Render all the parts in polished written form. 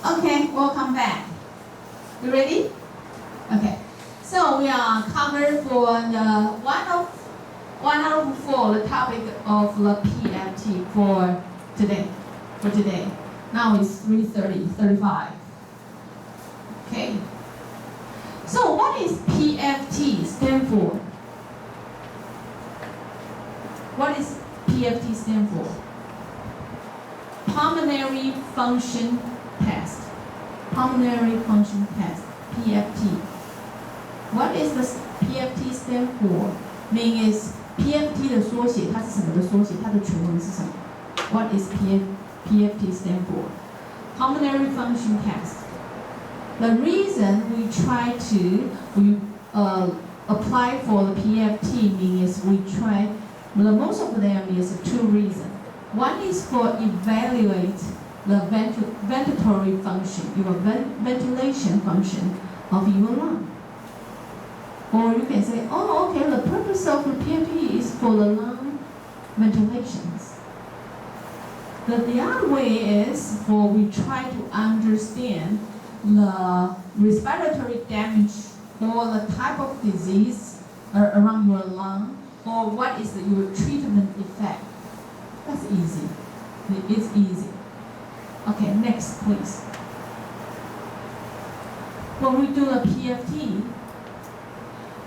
Okay, welcome back. You ready? Okay. So we are covered for the one out of four the topic of the PFT for today. Now it's 3:35. Okay. So what is PFT stand for? What is PFT stand for? Pulmonary function test. Pulmonary function test. PFT. What is the PFT stand for? Meaning is PFT 的缩写，它是什么的缩写？它的全文是什么 ？What is PFT stand for? Pulmonary function test. The reason we try to apply for the PFT means the most of them is two reasons. One is for evaluate the ventilatory function, your ventilation function of your lung. Or you can say, oh, okay, the purpose of the PFT is for the lung ventilations. The other way is for we try to understand the respiratory damage or the type of disease around your lung, or what is your treatment effect. That's easy. It's easy. Okay, next please. When we do a PFT,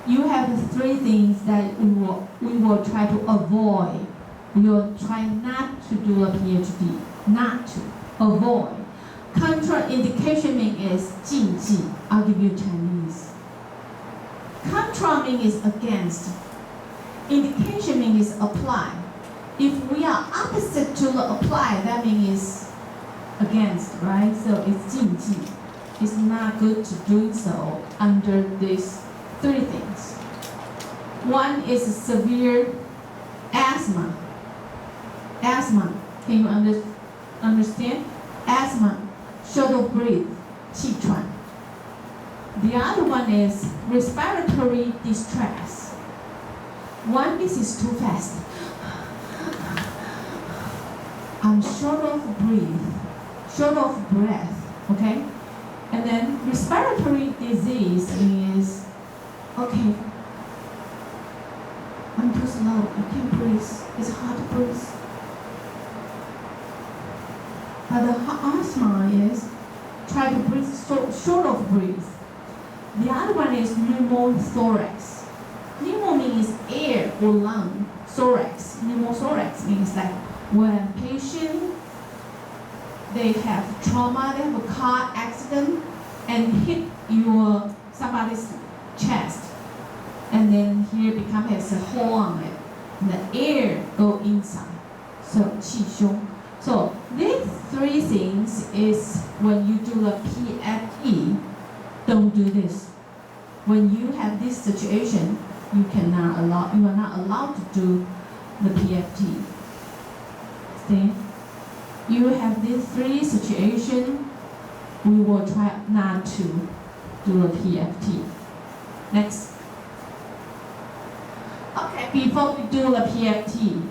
you have three things that we will try to avoid. We will try not to do a PFT. Not to. Avoid. Contraindication mean is 禁忌. I'll give you Chinese. Contra mean is against. Indication mean is apply. If we are opposite to the apply, that means against, right? So it's 禁忌. It's not good to do so under these three things. One is severe asthma. Asthma. Can you understand? Asthma. Short of breath. 气喘. The other one is respiratory distress. One, this is too fast. I'm short of breath, okay? And then respiratory disease is, okay, I'm too slow, I can't breathe, it's hard to breathe. But the asthma is, try to breathe short of breath. The other one is pneumothorax. Pneumo means air or lung. Thorax. Pneumothorax means like when patient they have trauma, they have a car accident and hit somebody's chest, and then here has a hole on it, and the air go inside. So 气胸. So these three things is when you do the PFT, don't do this. When you have this situation, you are not allowed to do the PFT. See? You have these three situations, we will try not to do a PFT. Next. Okay, before we do the PFT,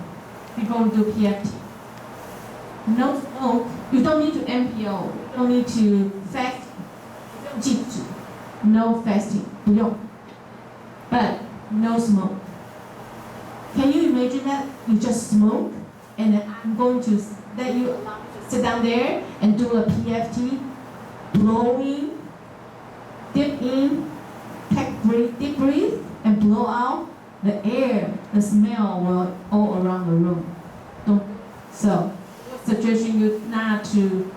no smoke, you don't need to MPO, you don't need to fast, no fasting, 不用. But no smoke. Can you imagine that you just smoke and then I'm going to let you sit down there and do a PFT, blowing, dip in, deep breathe, and blow out the air, the smell will all around the room. So, suggestion you not to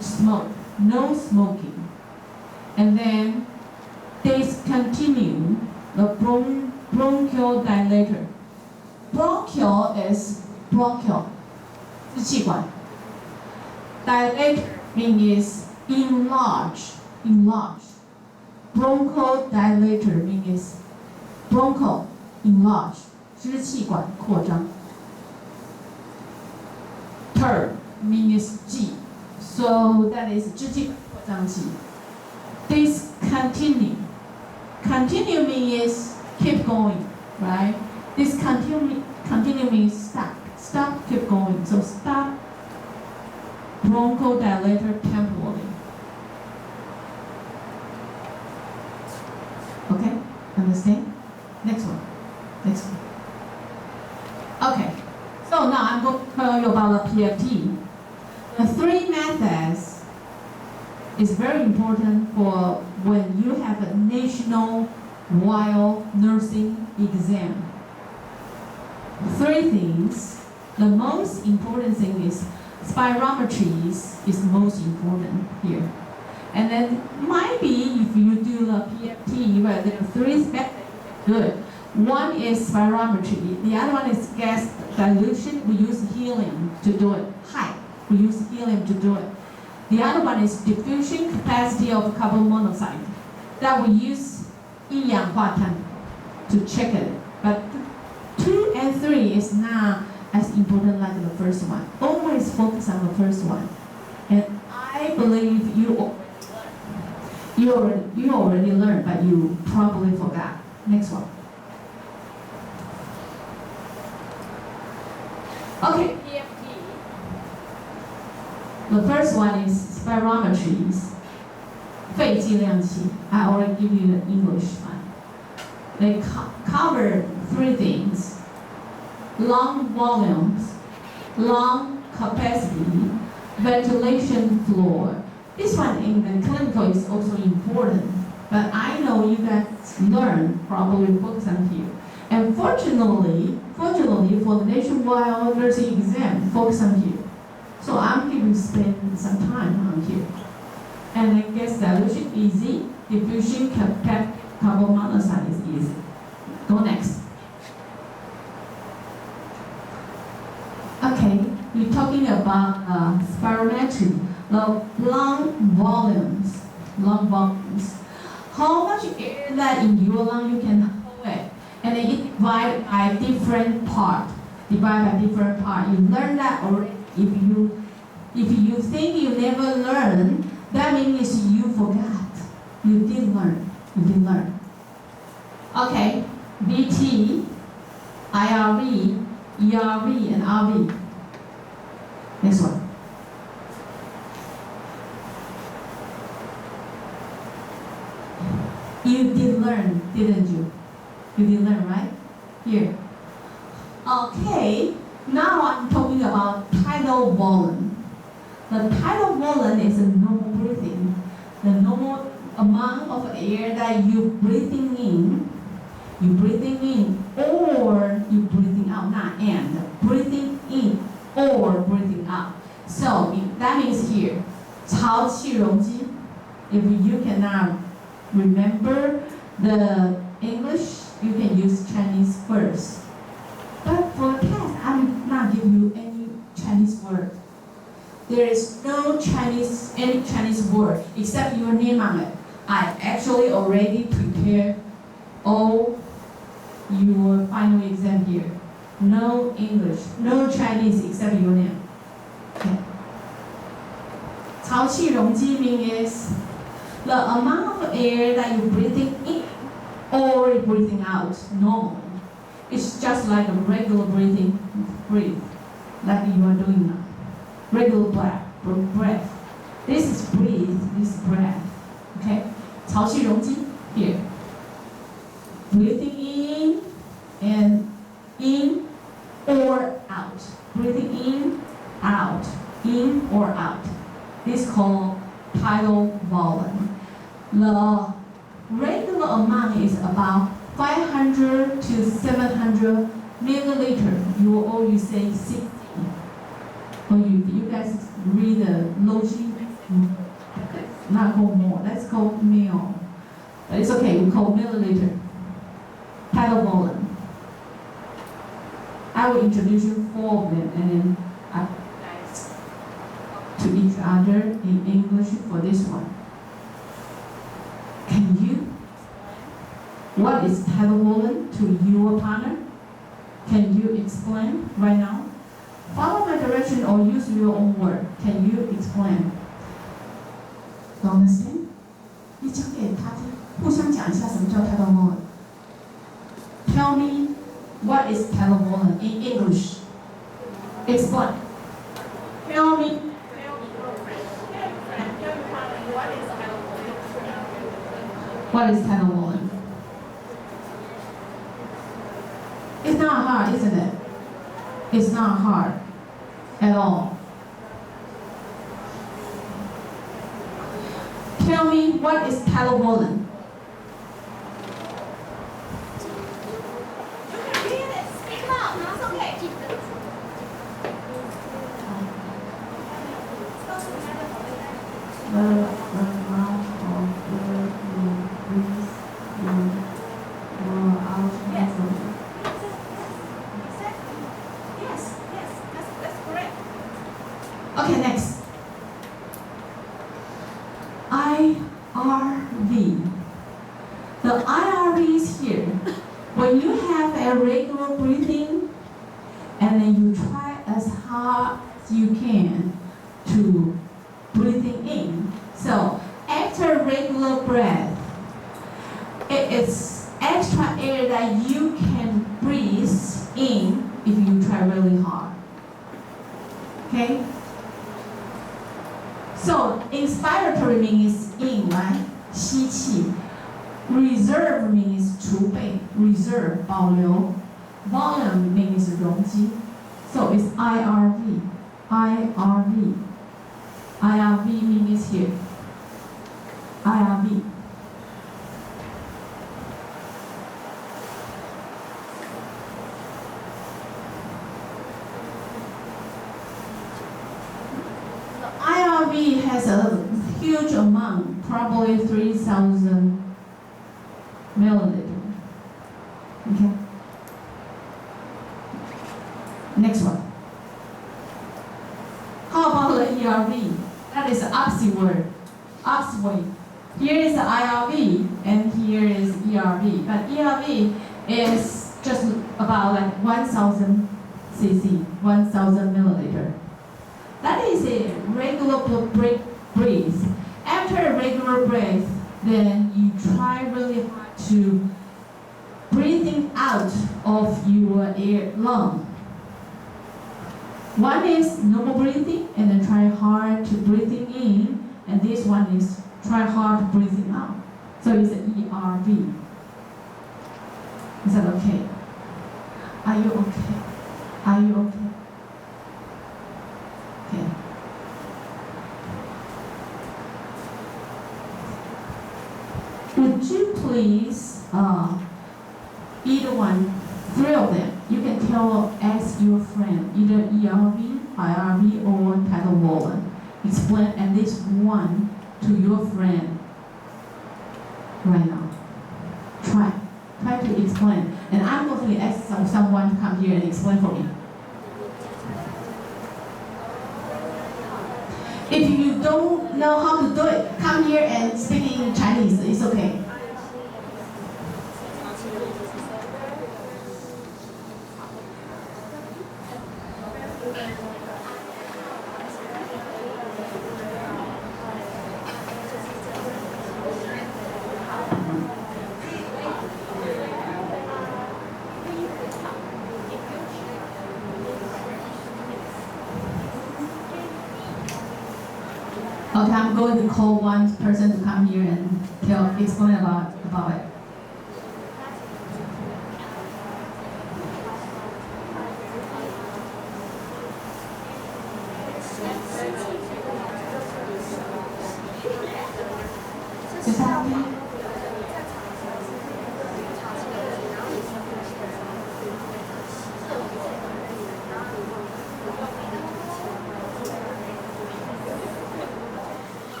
smoke, no smoking. And then discontinue the bronchial dilator. Bronchial is bronchial, 支气管. Dilator means enlarge. Bronchial dilator means bronchial, enlarge, 支气管扩张. Term means 剂, so that is 支气管扩张剂. Discontinue. Continue means keep going, right? Discontinue means stop. Stop, keep going. So stop bronchodilator temporarily. is very important for when you have a national while nursing exam. Three things. The most important thing is spirometry is most important here. And then might be if you do the PFT, where there are three steps, good. One is spirometry. The other one is gas dilution. We use helium to do it. High. We use helium to do it. The other one is diffusion capacity of carbon monoxide. That we use 一氧化碳 to check it. But 2 and 3 is not as important like the first one. Always focus on the first one. And I believe you already learned, but you probably forgot. Next one. Okay. The first one is spirometry. 肺计量器. I already give you the English one. They cover three things: lung volumes, lung capacity, ventilation floor. This one in the clinical is also important, but I know you guys learn probably focus on here. And fortunately for the nationwide nursing exam, focus on here. So I'm going to spend some time on here. And I guess dilution easy, diffusion carbon monoxide is easy. Go next. Okay, we're talking about spirometry, the lung volumes. How much air that in your lung you can hold it, and then you divide by different part. You learn that already. If you think you never learn, that means you forgot. You did learn. Okay, BT, IRV, ERV, and RV. Next one. You did learn, didn't you? You did learn, right? Here. Okay, now I'm talking about tidal volume. The tidal volume is a normal breathing. The normal amount of air that you breathing in or you breathing out, not and. Breathing in or breathing out. So that means here, 潮气容积. If you cannot remember the English, you can use Chinese first. But for the test, I'm not giving you any Chinese word. There is no any Chinese word except your name on it. I actually already prepared all your final exam here. No English, no Chinese except your name. Okay. 潮气容积 means the amount of air that you're breathing in or breathing out normally. It's just like a regular breathe, like you are doing now. Regular breath. This is breathe, this is breath. Okay? 潮气容积 here. Breathing in and in or out. Breathing in or out. This is called tidal volume. The regular amount is about 500 to 700 milliliter. You always say 60. When you guys read the logi, not called more. That's called mil. But it's okay. We call milliliter. Tidal volume. I will introduce you 4 of them, and then I to each other in English for this one. Can you? What is tidal volume to your partner? Can you explain right now? Follow my direction or use your own word. Can you explain? You understand? 你讲给他听，互相讲一下什么叫 tidal volume. Tell me what is tidal volume in English. Explain. Tell me. What is tidal volume? It's not hard, isn't it? It's not hard at all. Tell me what is tidal volume? The amount of air you breathe in or out of the body. Yes, that's correct. Okay, next. IRV. The IRV is here. When you have a regular breathing and then you try as hard as you can to breathing in. So after regular breath, it is extra air that you can breathe in if you try really hard. Okay? So inspiratory means in, right? 吸气. Reserve means 储备, reserve 保留. Volume means 容积. So it's IRV. IRV. IRV means here. IRV. The IRV has a huge amount, probably 3,000 milliliter. Okay. Next one. How about the ERV? That is the opposite word. Opposite way. Here is the IRV and here is ERV. But ERV is just about like 1,000 cc, 1,000 milliliter. That is a regular breath. After a regular breath, then you try really hard to breathing out of your air lung. One is normal breathing and then try hard to breathing in, and this one is try hard breathing out. So it's an ERV. Is that okay? Are you okay? Are you okay? Okay. Would you please, either one, three of them, you can ask your friend, either ERV, IRV, or tidal volume. Explain at least one to your friend right now. Try to explain. And I'm going to ask someone to come here and explain for me. If you don't know how to do it, come here and speak in Chinese. It's okay. Okay, I'm going to call one person to come here and explain about it. Is that okay?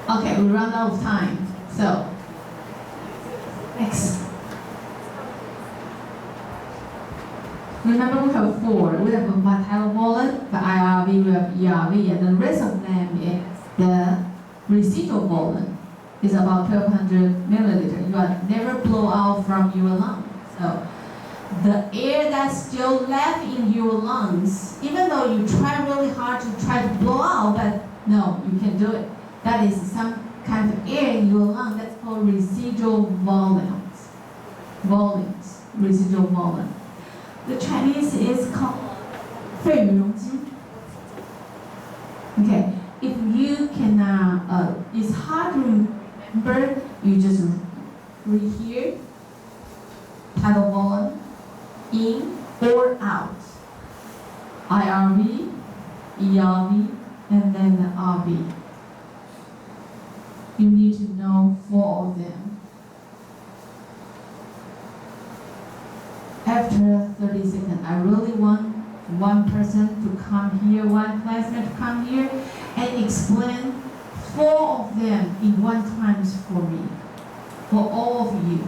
Okay, we run out of time. So, next. Remember we have four. We have a tidal volume, the IRV, we have ERV, and the rest of them is the residual volume. It's about 1,200 milliliter. You are never blow out from your lungs. So, the air that's still left in your lungs, even though you try really hard to try to blow out, but no, you can do it. That is some kind of air in your lung that's called residual volumes. Residual volume. The Chinese is called 肺语容积. Okay, if you cannot, it's hard to remember, you just read here, tidal volume, in, or out. IRV, ERV, and then the RV. You need to know 4 of them. After 30 seconds, I really want one person to come here, one classmate to come here and explain 4 of them in one time for me, for all of you.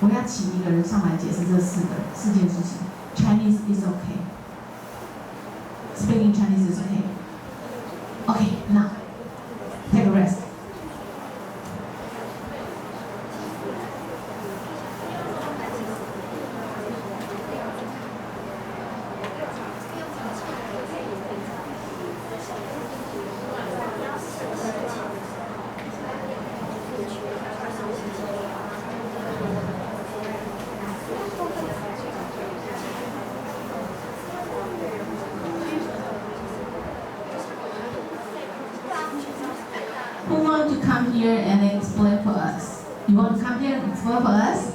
我要请一个人上来解释这4件事情。Chinese is okay. Speaking Chinese is okay. Okay, now take a rest. Who want to come here and explain for us? You want to come here and explain for us?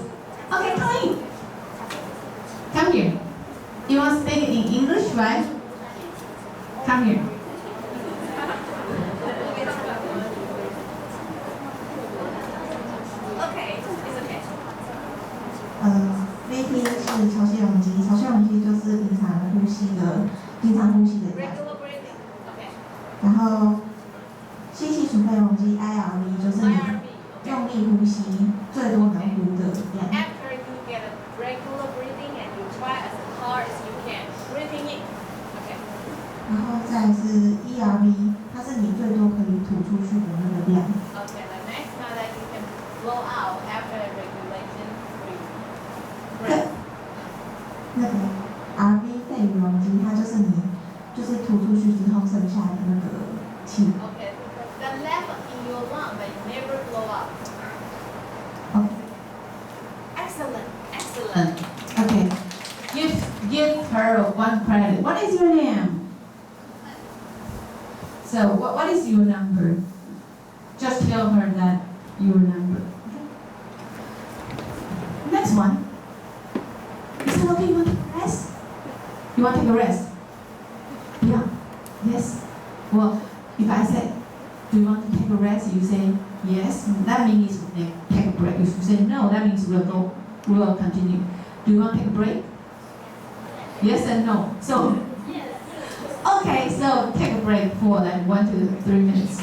Okay, come in. Come here. You want to speak in English, right? Come here. Okay, it's okay. 那一题是潮汐容积，潮汐容积就是平常呼吸的量。 Regular breathing. Okay. 然后吸气储备容积 IRV 就是你 IRV. 用力呼吸最多能呼的量。 After you get a regular breathing and you try as hard as you can, breathing in. Okay. 然后再是 ERV， 它是你最多可以吐出去的那个量。 Okay, the next one that you can blow out after regulation breath. 那个 RV 肺余容积，它就是你吐出去之后剩下的那个气。 Okay, the level in your lung that you never blow out. Okay. Excellent, excellent. Okay. Give her one credit. What is your name? So what is your number? Just tell her that your number. Next one. Is it okay? You want to take a rest? You want to take a rest? Yeah. Yes. Well, if I said, do you want to take a rest? You say yes. That means take a break. If you say no, that means we'll continue. Do you want to take a break? Yes and no. So, okay. So take a break for like 1 to 3 minutes.